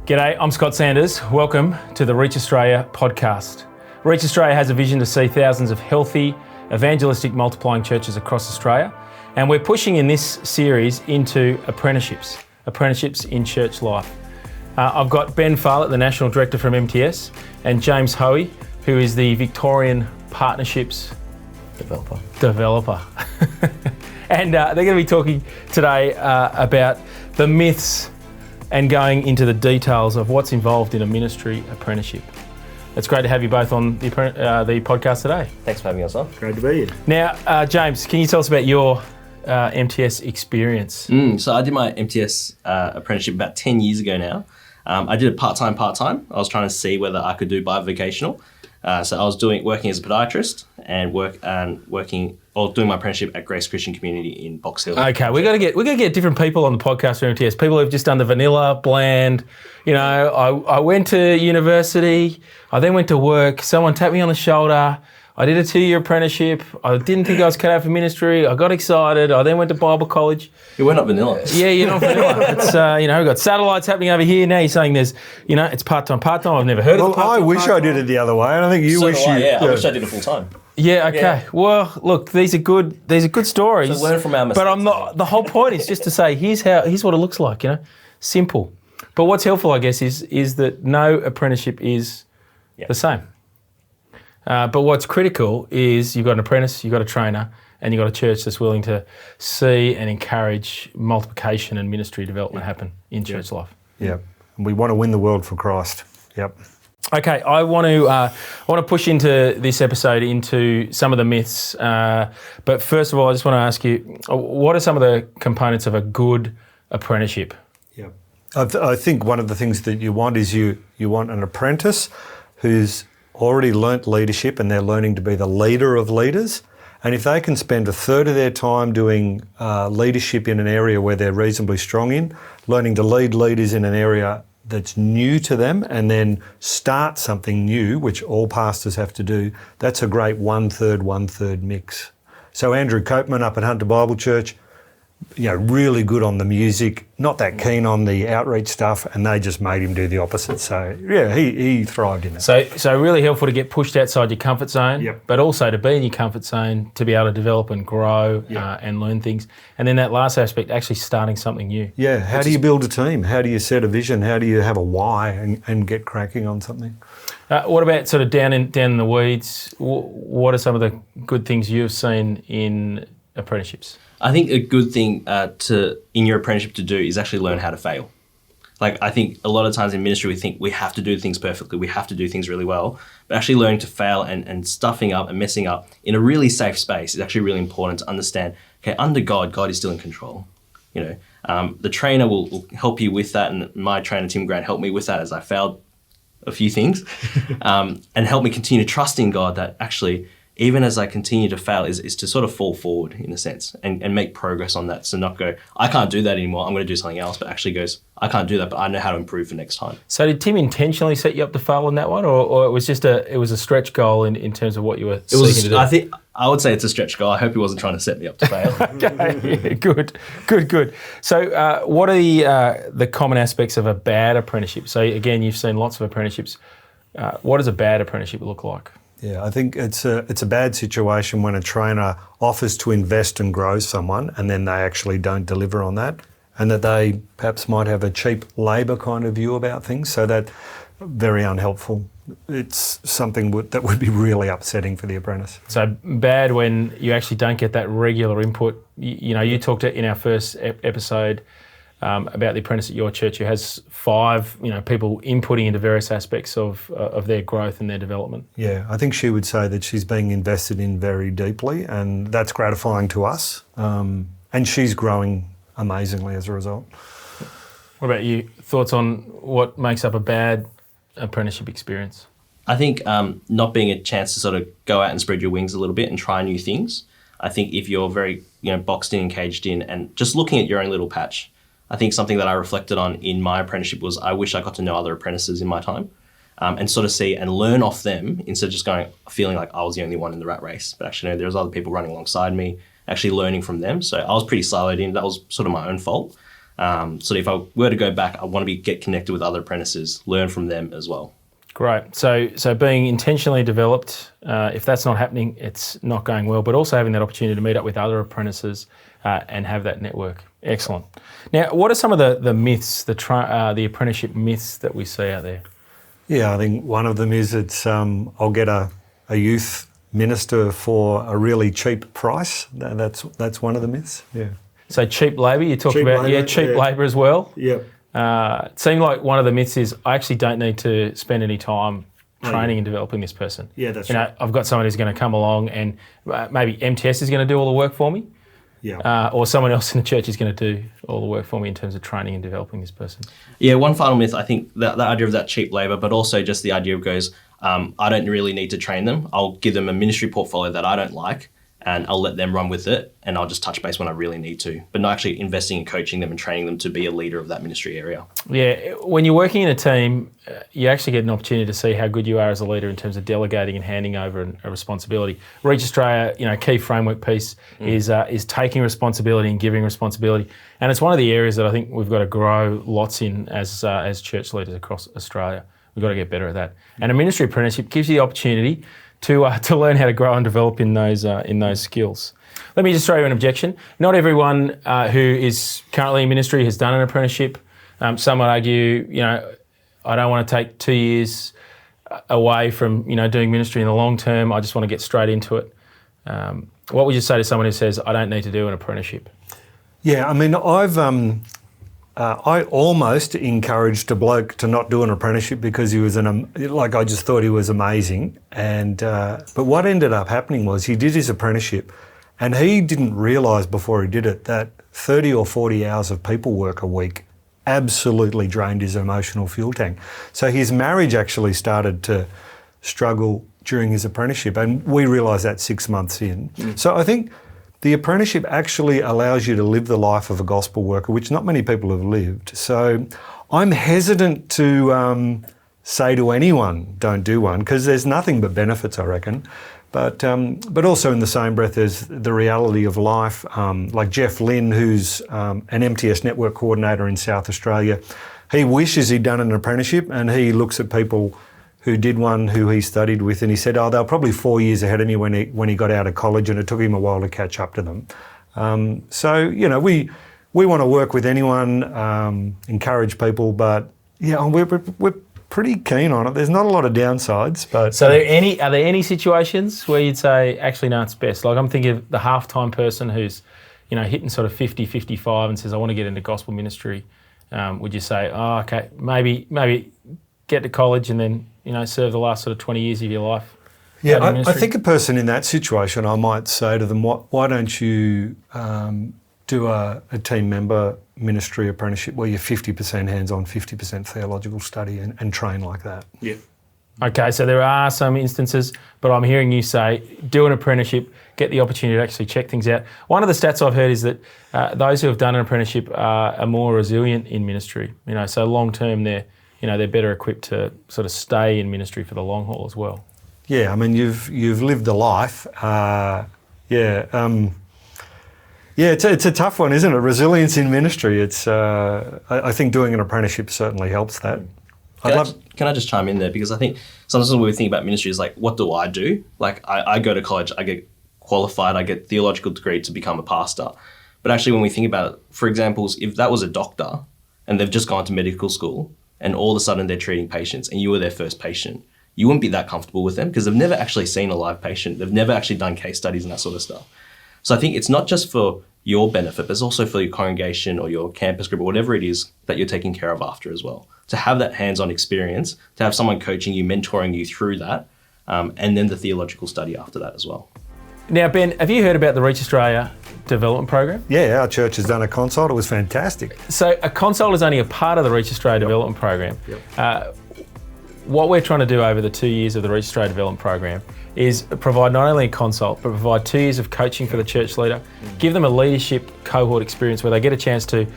G'day, I'm Scott Sanders. Welcome to the Reach Australia podcast. Reach Australia has a vision to see thousands of healthy, evangelistic, multiplying churches across Australia. And we're pushing in this series into apprenticeships in church life. I've got Ben Pfahlert, the National Director from MTS, and James Hoey, who is the Victorian Partnerships Developer. And they're going to be talking today about the myths and going into the details of what's involved in a ministry apprenticeship. It's great to have you both on the podcast today. Thanks for having us on. Great to be here. Now, James, can you tell us about your MTS experience? So I did my MTS apprenticeship about 10 years ago now. I did it part-time. I was trying to see whether I could do bivocational. So I was working as a podiatrist and doing my apprenticeship at Grace Christian Community in Box Hill. Okay, we're gonna get different people on the podcast for MTS. People who've just done the vanilla, bland. You know, I went to university. I then went to work. Someone tapped me on the shoulder. I did a 2-year apprenticeship. I didn't think I was cut out for ministry. I got excited. I then went to Bible college. We're not vanilla. Yeah, you're not vanilla. It's, we've got satellites happening over here. Now you're saying there's, it's part-time. I've never heard of it. Well, I wish I did it the other way, and I think you wish you... I wish I did it full-time. Yeah, okay. Yeah. Well, look, these are good stories. So learn from our mistakes. But I'm not. The whole point is just to say, here's what it looks like. Simple. But what's helpful, I guess, is that no apprenticeship is the same. But what's critical is you've got an apprentice, you've got a trainer, and you've got a church that's willing to see and encourage multiplication and ministry development happen in church life. Yeah, and we want to win the world for Christ. Yep. Okay, I want to push into this episode into some of the myths. But first of all, I just want to ask you, what are some of the components of a good apprenticeship? Yeah, I think one of the things that you want is you want an apprentice who's already learnt leadership and they're learning to be the leader of leaders. And if they can spend a third of their time doing leadership in an area where they're reasonably strong in, learning to lead leaders in an area that's new to them, and then start something new, which all pastors have to do, that's a great one-third mix. So Andrew Copeman up at Hunter Bible Church, really good on the music, not that keen on the outreach stuff, and they just made him do the opposite. So yeah, he thrived in it. So really helpful to get pushed outside your comfort zone, but also to be in your comfort zone, to be able to develop and grow and learn things. And then that last aspect, actually starting something new. Yeah, how do you build a team? How do you set a vision? How do you have a why and get cracking on something? What about sort of down in the weeds? What are some of the good things you've seen in apprenticeships? I think a good thing in your apprenticeship to do is actually learn how to fail. Like, I think a lot of times in ministry we think we have to do things perfectly, we have to do things really well, but actually learning to fail and stuffing up and messing up in a really safe space is actually really important to understand, okay, under God is still in control. The trainer will help you with that, and my trainer, Tim Grant, helped me with that as I failed a few things and helped me continue to trust in God that actually, even as I continue to fail, is to sort of fall forward in a sense and make progress on that. So not go, I can't do that anymore, I'm going to do something else, but actually goes, I can't do that, but I know how to improve for next time. So did Tim intentionally set you up to fail on that one, or it was just a stretch goal in terms of what you were seeking to do? I would say it's a stretch goal. I hope he wasn't trying to set me up to fail. Okay, good. So what are the common aspects of a bad apprenticeship? So again, you've seen lots of apprenticeships. What does a bad apprenticeship look like? Yeah, I think it's a bad situation when a trainer offers to invest and grow someone and then they actually don't deliver on that, and that they perhaps might have a cheap labour kind of view about things, so that very unhelpful. It's something that would be really upsetting for the apprentice. So bad when you actually don't get that regular input. You talked in our first episode about the apprentice at your church who has 5, people inputting into various aspects of their growth and their development. Yeah, I think she would say that she's being invested in very deeply, and that's gratifying to us. And she's growing amazingly as a result. What about you? Thoughts on what makes up a bad apprenticeship experience? I think not being a chance to sort of go out and spread your wings a little bit and try new things. I think if you're very boxed in and caged in and just looking at your own little patch, I think something that I reflected on in my apprenticeship was I wish I got to know other apprentices in my time and sort of see and learn off them instead of just feeling like I was the only one in the rat race. But actually, there was other people running alongside me, actually learning from them. So I was pretty siloed in. That was sort of my own fault. So if I were to go back, I want to get connected with other apprentices, learn from them as well. Great. So being intentionally developed, if that's not happening, it's not going well, but also having that opportunity to meet up with other apprentices and have that network. Excellent. Now, what are some of the myths, the apprenticeship myths that we see out there? Yeah, I think one of them is I'll get a youth minister for a really cheap price. That's one of the myths. Yeah. So cheap labour, you talked Cheap about, labour, cheap yeah. labour as well. Yeah. It seemed like one of the myths is I actually don't need to spend any time training and developing this person. Yeah, that's right. I've got someone who's going to come along and maybe MTS is going to do all the work for me. Yeah. Or someone else in the church is going to do all the work for me in terms of training and developing this person. Yeah, one final myth, I think that idea of that cheap labour, but also just the idea of I don't really need to train them. I'll give them a ministry portfolio that I don't like and I'll let them run with it and I'll just touch base when I really need to, but not actually investing and coaching them and training them to be a leader of that ministry area. Yeah, when you're working in a team, you actually get an opportunity to see how good you are as a leader in terms of delegating and handing over a responsibility. Reach Australia, key framework piece is taking responsibility and giving responsibility, and it's one of the areas that I think we've got to grow lots in as church leaders across Australia. We've got to get better at that. And a ministry apprenticeship gives you the opportunity to learn how to grow and develop in those skills. Let me just throw you an objection. Not everyone who is currently in ministry has done an apprenticeship. Some would argue, I don't want to take 2 years away from doing ministry in the long term. I just want to get straight into it. What would you say to someone who says, I don't need to do an apprenticeship? Yeah, I mean, I almost encouraged a bloke to not do an apprenticeship because he was I just thought he was amazing. And but what ended up happening was he did his apprenticeship, and he didn't realise before he did it that 30 or 40 hours of people work a week absolutely drained his emotional fuel tank. So his marriage actually started to struggle during his apprenticeship, and we realised that 6 months in. So I think the apprenticeship actually allows you to live the life of a gospel worker, which not many people have lived. So I'm hesitant to say to anyone, don't do one, because there's nothing but benefits, I reckon. But also in the same breath, there's the reality of life. Like Jeff Lynn, who's an MTS network coordinator in South Australia, he wishes he'd done an apprenticeship, and he looks at people who did one, who he studied with, and he said, they were probably 4 years ahead of me when he got out of college, and it took him a while to catch up to them. We want to work with anyone, encourage people, but yeah, we're pretty keen on it. There's not a lot of downsides, but so are there any situations where you'd say, actually, no, it's best? Like I'm thinking of the half-time person who's hitting sort of 50, 55 and says, I want to get into gospel ministry. Would you say, oh, okay, maybe get to college and then serve the last sort of 20 years of your life? Yeah, I think a person in that situation, I might say to them, why don't you do a team member ministry apprenticeship where you're 50% hands-on, 50% theological study and train like that? Yeah. Okay, so there are some instances, but I'm hearing you say do an apprenticeship, get the opportunity to actually check things out. One of the stats I've heard is that those who have done an apprenticeship are more resilient in ministry. So long term they're better equipped to sort of stay in ministry for the long haul as well. Yeah, I mean you've lived a life. It's a tough one, isn't it? Resilience in ministry. It's I think doing an apprenticeship certainly helps that. Can I just chime in there? Because I think sometimes when we think about ministry is like, what do I do? Like I go to college, I get qualified, I get theological degree to become a pastor. But actually when we think about, for example, if that was a doctor and they've just gone to medical school and all of a sudden they're treating patients and you were their first patient, you wouldn't be that comfortable with them because they've never actually seen a live patient. They've never actually done case studies and that sort of stuff. So I think it's not just for your benefit, but it's also for your congregation or your campus group or whatever it is that you're taking care of after as well. To have that hands-on experience, to have someone coaching you, mentoring you through that, and then the theological study after that as well. Now, Ben, have you heard about the Reach Australia Development Program? Yeah, our church has done a consult. It was fantastic. So a consult is only a part of the Reach Australia Development Program. Yep. What we're trying to do over the 2 years of the Reach Australia Development Program is provide not only a consult, but provide 2 years of coaching for the church leader, give them a leadership cohort experience where they get a chance to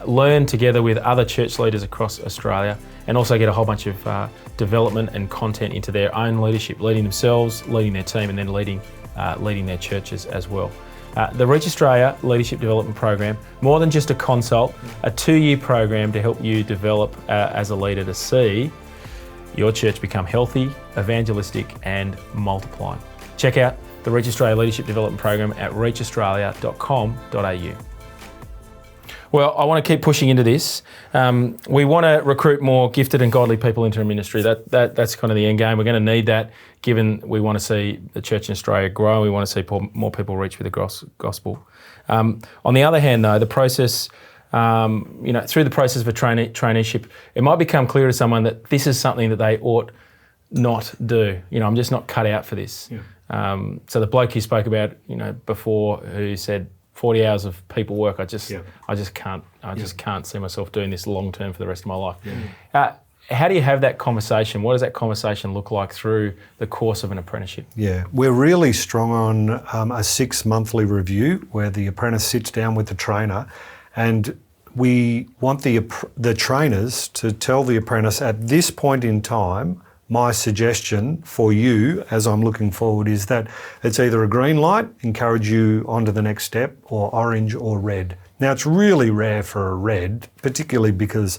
learn together with other church leaders across Australia, and also get a whole bunch of development and content into their own leadership, leading themselves, leading their team, and then leading their churches as well. The Reach Australia Leadership Development Program, more than just a consult, a 2-year program to help you develop as a leader to see your church become healthy, evangelistic and multiplying. Check out the Reach Australia Leadership Development Program at reachaustralia.com.au. Well, I want to keep pushing into this. We want to recruit more gifted and godly people into our ministry. That's kind of the end game. We're going to need that, given we want to see the church in Australia grow. We want to see more people reach with the gospel. On the other hand, though, the process, through the process of a traineeship, it might become clear to someone that this is something that they ought not do. I'm just not cut out for this. Yeah. So the bloke you spoke about, before, who said 40 hours of people work, I just can't see myself doing this long term for the rest of my life. Yeah. How do you have that conversation? What does that conversation look like through the course of an apprenticeship? Yeah, we're really strong on a 6-monthly review where the apprentice sits down with the trainer, and we want the trainers to tell the apprentice, at this point in time, my suggestion for you, as I'm looking forward, is that it's either a green light, encourage you on to the next step, or orange or red. Now, it's really rare for a red, particularly because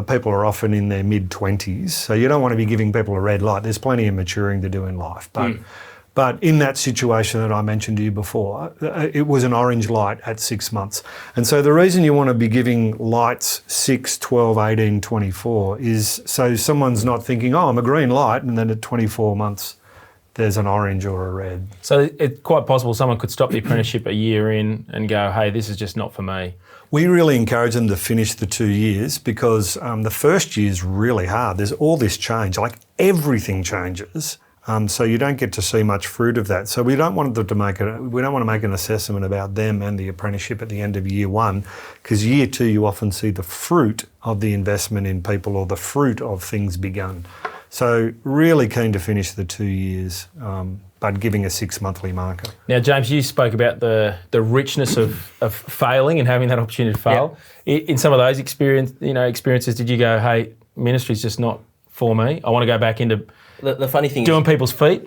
people are often in their mid-20s, so you don't want to be giving people a red light. There's plenty of maturing to do in life. But in that situation that I mentioned to you before, it was an orange light at 6 months. And so the reason you want to be giving lights 6, 12, 18, 24 is so someone's not thinking, I'm a green light, and then at 24 months there's an orange or a red. So it's quite possible someone could stop the apprenticeship a year in and go, hey, this is just not for me. We really encourage them to finish the 2 years because the first year is really hard. There's all this change, like everything changes. So you don't get to see much fruit of that. So we don't want them to make an assessment about them and the apprenticeship at the end of year 1, because year 2 you often see the fruit of the investment in people or the fruit of things begun. So really keen to finish the 2 years, but giving a 6-monthly marker. Now, James, you spoke about the richness of failing and having that opportunity to fail. Yeah. In some of those experiences, did you go, hey, ministry's just not for me. I want to go back into the funny thing doing people's feet.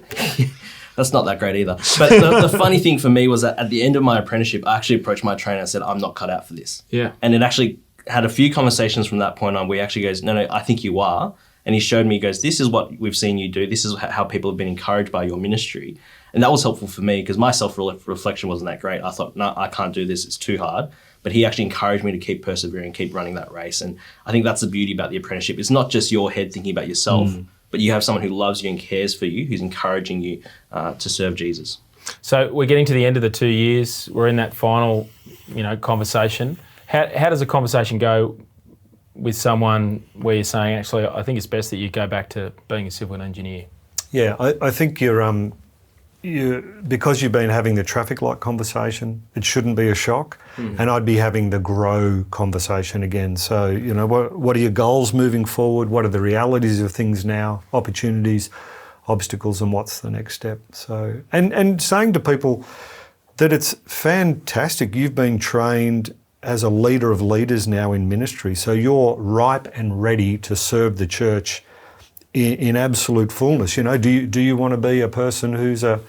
That's not that great either. But the funny thing for me was that at the end of my apprenticeship, I actually approached my trainer and said, I'm not cut out for this. Yeah. And it actually had a few conversations from that point on where he actually goes, no, I think you are. And he showed me, he goes, this is what we've seen you do. This is how people have been encouraged by your ministry. And that was helpful for me because my self-reflection wasn't that great. I thought, no, I can't do this. It's too hard. But he actually encouraged me to keep persevering, keep running that race. And I think that's the beauty about the apprenticeship. It's not just your head thinking about yourself, but you have someone who loves you and cares for you, who's encouraging you to serve Jesus. So we're getting to the end of the 2 years. We're in that final, conversation. How does a conversation go with someone where you're saying, actually, I think it's best that you go back to being a civil engineer? Yeah, I think because you've been having the traffic light conversation, it shouldn't be a shock. And I'd be having the grow conversation again. So, what are your goals moving forward? What are the realities of things now, opportunities, obstacles, and what's the next step? So, and saying to people that it's fantastic. You've been trained as a leader of leaders now in ministry. So you're ripe and ready to serve the church in absolute fullness. Do you want to be a person who's a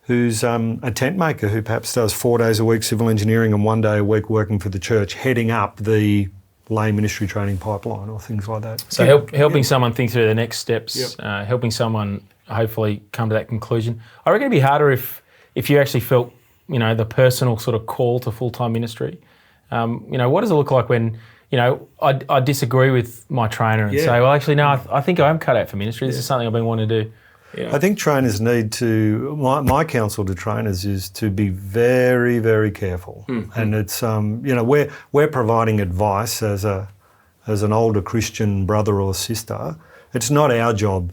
tent maker who perhaps does 4 days a week civil engineering and 1 day a week working for the church, heading up the lay ministry training pipeline or things like that? So helping someone think through the next steps, helping someone hopefully come to that conclusion. I reckon it'd be harder if you actually felt, the personal sort of call to full-time ministry. What does it look like when, I disagree with my trainer and say, well, actually, no, I think I am cut out for ministry. This is something I've been wanting to do. Yeah. I think trainers need to, my counsel to trainers is to be very, very careful. And it's, we're providing advice as an older Christian brother or sister. It's not our job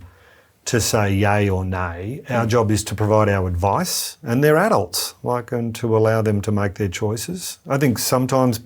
to say yay or nay. Our job is to provide our advice, and they're adults, and to allow them to make their choices. I think sometimes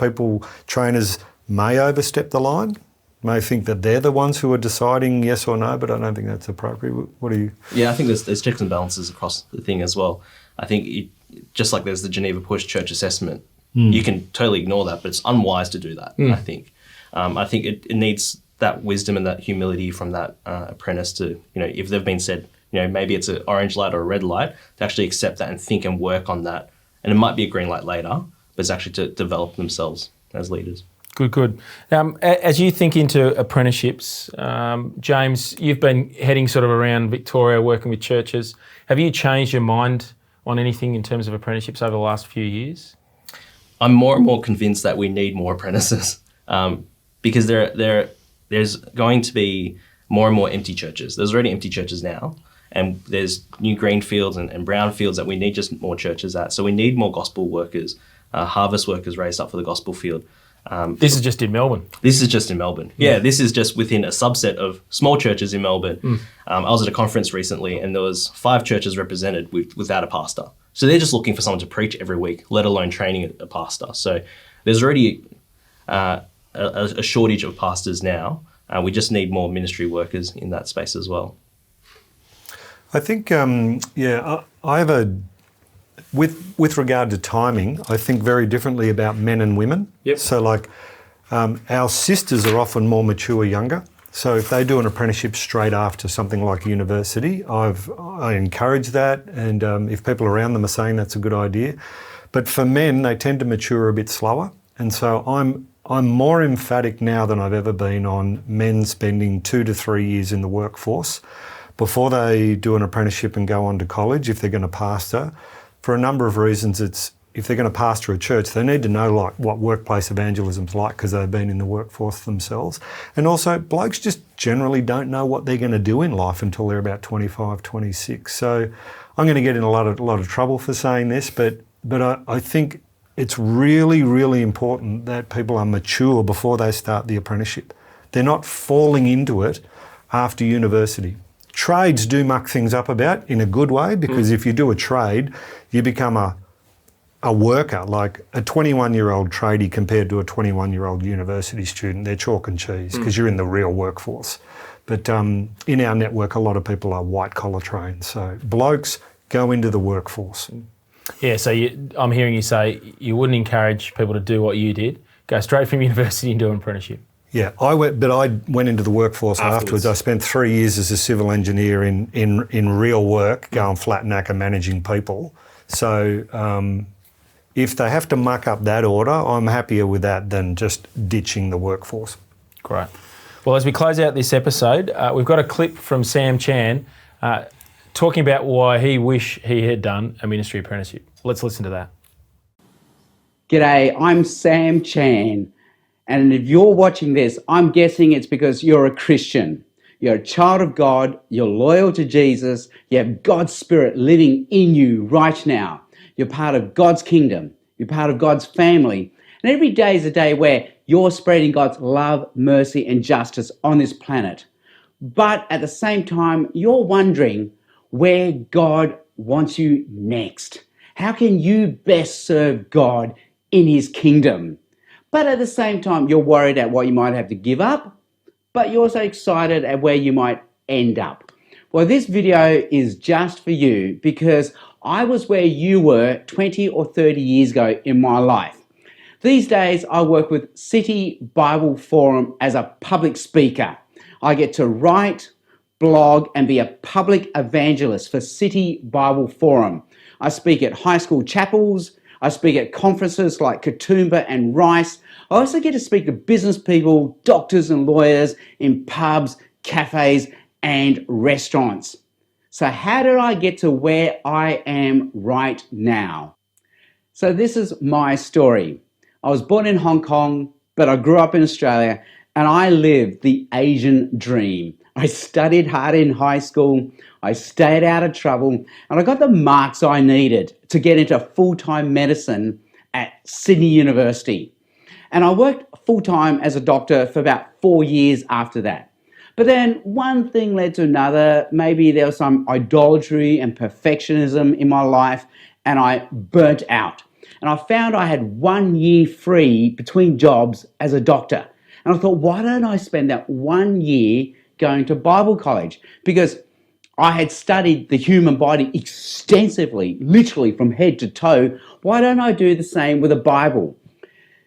trainers may overstep the line, may think that they're the ones who are deciding yes or no, but I don't think that's appropriate. What do you? Yeah, I think there's checks and balances across the thing as well. I think just like there's the Geneva Push Church Assessment, you can totally ignore that, but it's unwise to do that, I think. I think it needs that wisdom and that humility from that apprentice to, if they've been said, maybe it's an orange light or a red light, to actually accept that and think and work on that And it might be a green light later, but it's actually to develop themselves as leaders. Good. As you think into apprenticeships, James, you've been heading sort of around Victoria, working with churches. Have you changed your mind on anything in terms of apprenticeships over the last few years? I'm more and more convinced that we need more apprentices because there's going to be more and more empty churches. There's already empty churches now, and there's new green fields and brown fields that we need just more churches at. So we need more gospel workers, harvest workers raised up for the gospel field. This is just in Melbourne. This is just in Melbourne. Yeah, this is just within a subset of small churches in Melbourne. I was at a conference recently and there was 5 churches represented without a pastor. So they're just looking for someone to preach every week, let alone training a pastor. So there's already a shortage of pastors now. We just need more ministry workers in that space as well. I think, I have with regard to timing, I think very differently about men and women. Yep. So like our sisters are often more mature younger. So if they do an apprenticeship straight after something like university, I encourage that. And if people around them are saying that's a good idea. But for men, they tend to mature a bit slower. And so I'm more emphatic now than I've ever been on men spending 2 to 3 years in the workforce before they do an apprenticeship and go on to college if they're going to pastor. For a number of reasons, if they're going to pastor a church, they need to know like what workplace evangelism's like because they've been in the workforce themselves. And also, blokes just generally don't know what they're going to do in life until they're about 25, 26. So I'm going to get in a lot of trouble for saying this, but I think it's really, really important that people are mature before they start the apprenticeship. They're not falling into it after university. Trades do muck things up about in a good way because if you do a trade, you become a worker, like a 21-year-old tradie compared to a 21-year-old university student. They're chalk and cheese because you're in the real workforce. But in our network, a lot of people are white-collar trained. So blokes go into the workforce. Yeah, so I'm hearing you say you wouldn't encourage people to do what you did, go straight from university and do an apprenticeship. Yeah, I went into the workforce afterwards. I spent 3 years as a civil engineer in real work, going flat knacker managing people. So if they have to muck up that order, I'm happier with that than just ditching the workforce. Great. Well, as we close out this episode, we've got a clip from Sam Chan talking about why he wish he had done a ministry apprenticeship. Let's listen to that. G'day, I'm Sam Chan. And if you're watching this, I'm guessing it's because you're a Christian. You're a child of God, you're loyal to Jesus, you have God's Spirit living in you right now. You're part of God's kingdom, you're part of God's family. And every day is a day where you're spreading God's love, mercy, and justice on this planet. But at the same time, you're wondering where God wants you next. How can you best serve God in His kingdom? But at the same time, you're worried at what you might have to give up, but you're also excited at where you might end up. Well, this video is just for you because I was where you were 20 or 30 years ago in my life. These days, I work with City Bible Forum as a public speaker. I get to write, blog, and be a public evangelist for City Bible Forum. I speak at high school chapels, I speak at conferences like Katoomba and Rice. I also get to speak to business people, doctors and lawyers in pubs, cafes and restaurants. So how did I get to where I am right now? So this is my story. I was born in Hong Kong, but I grew up in Australia and I lived the Asian dream. I studied hard in high school, I stayed out of trouble, and I got the marks I needed to get into full-time medicine at Sydney University. And I worked full-time as a doctor for about 4 years after that. But then one thing led to another. Maybe there was some idolatry and perfectionism in my life, and I burnt out. And I found I had 1 year free between jobs as a doctor. And I thought, why don't I spend that 1 year going to Bible college? Because I had studied the human body extensively, literally from head to toe. Why don't I do the same with the Bible?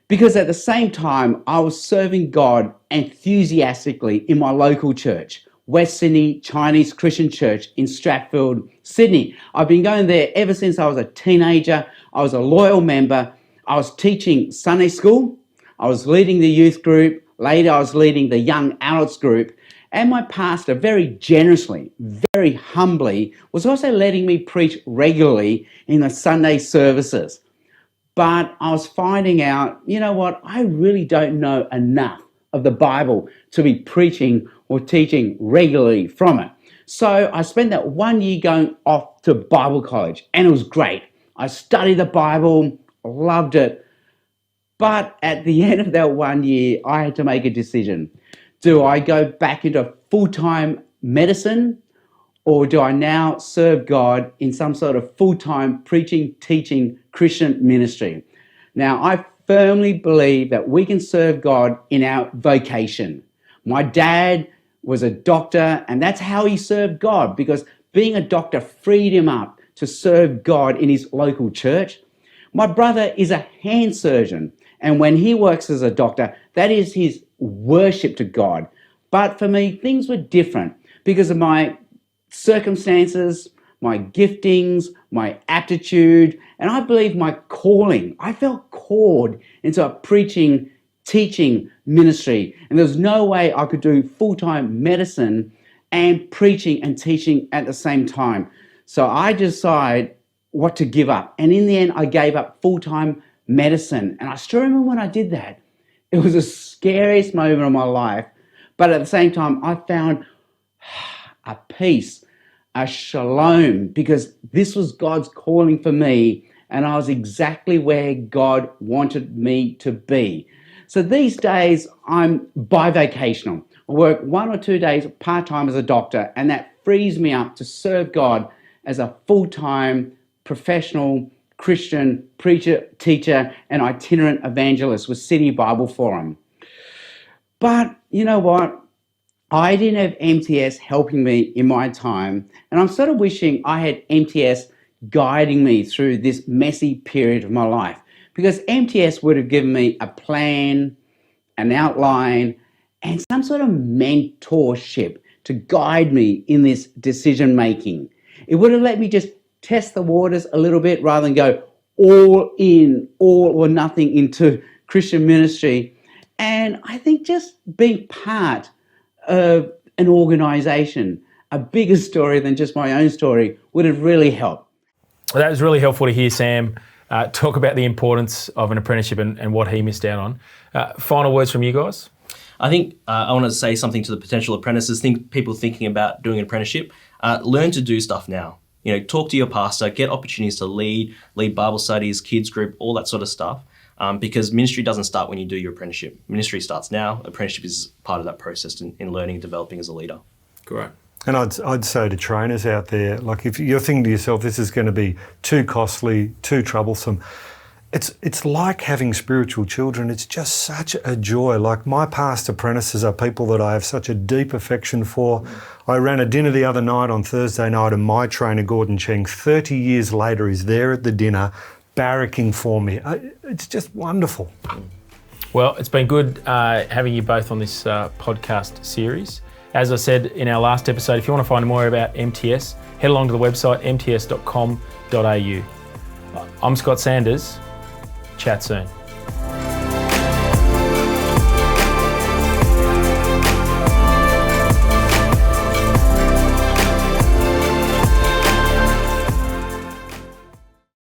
Because at the same time, I was serving God enthusiastically in my local church. West Sydney Chinese Christian Church in Strathfield, Sydney. I've been going there ever since I was a teenager. I was a loyal member. I was teaching Sunday school. I was leading the youth group. Later, I was leading the young adults group. And my pastor, very generously, very humbly, was also letting me preach regularly in the Sunday services. But I was finding out, you know what, I really don't know enough of the Bible to be preaching or teaching regularly from it. So I spent that 1 year going off to Bible college, and it was great. I studied the Bible, loved it. But at the end of that 1 year, I had to make a decision. Do I go back into full-time medicine, or do I now serve God in some sort of full-time preaching, teaching Christian ministry? Now, I firmly believe that we can serve God in our vocation. My dad was a doctor, and that's how he served God, because being a doctor freed him up to serve God in his local church. My brother is a hand surgeon, and when he works as a doctor, that is his worship to God. But for me, things were different because of my circumstances, my giftings, my aptitude, and I believe my calling. I felt called into a preaching, teaching ministry, and there was no way I could do full-time medicine and preaching and teaching at the same time. So I decided what to give up, and in the end, I gave up full-time medicine. And I still remember when I did that. It was the scariest moment of my life, but at the same time, I found a peace, a shalom, because this was God's calling for me, and I was exactly where God wanted me to be. So these days, I'm bivocational. I work 1 or 2 days part-time as a doctor, and that frees me up to serve God as a full-time professional Christian preacher, teacher, and itinerant evangelist with City Bible Forum. But you know what? I didn't have MTS helping me in my time, and I'm sort of wishing I had MTS guiding me through this messy period of my life, because MTS would have given me a plan, an outline, and some sort of mentorship to guide me in this decision making. It would have let me just test the waters a little bit rather than go all in, all or nothing into Christian ministry. And I think just being part of an organization, a bigger story than just my own story, would have really helped. Well, that was really helpful to hear Sam talk about the importance of an apprenticeship and what he missed out on. Final words from you guys? I think I want to say something to the potential apprentices, people thinking about doing an apprenticeship. Learn to do stuff now. Talk to your pastor, get opportunities to lead Bible studies, kids group, all that sort of stuff. Because ministry doesn't start when you do your apprenticeship. Ministry starts now. Apprenticeship is part of that process in learning and developing as a leader. Great. And I'd say to trainers out there, like if you're thinking to yourself, this is going to be too costly, too troublesome, it's like having spiritual children. It's just such a joy. Like my past apprentices are people that I have such a deep affection for. I ran a dinner the other night on Thursday night, and my trainer, Gordon Cheng, 30 years later, is there at the dinner, barracking for me. It's just wonderful. Well, it's been good having you both on this podcast series. As I said in our last episode, if you want to find more about MTS, head along to the website mts.com.au. I'm Scott Sanders. Chat soon.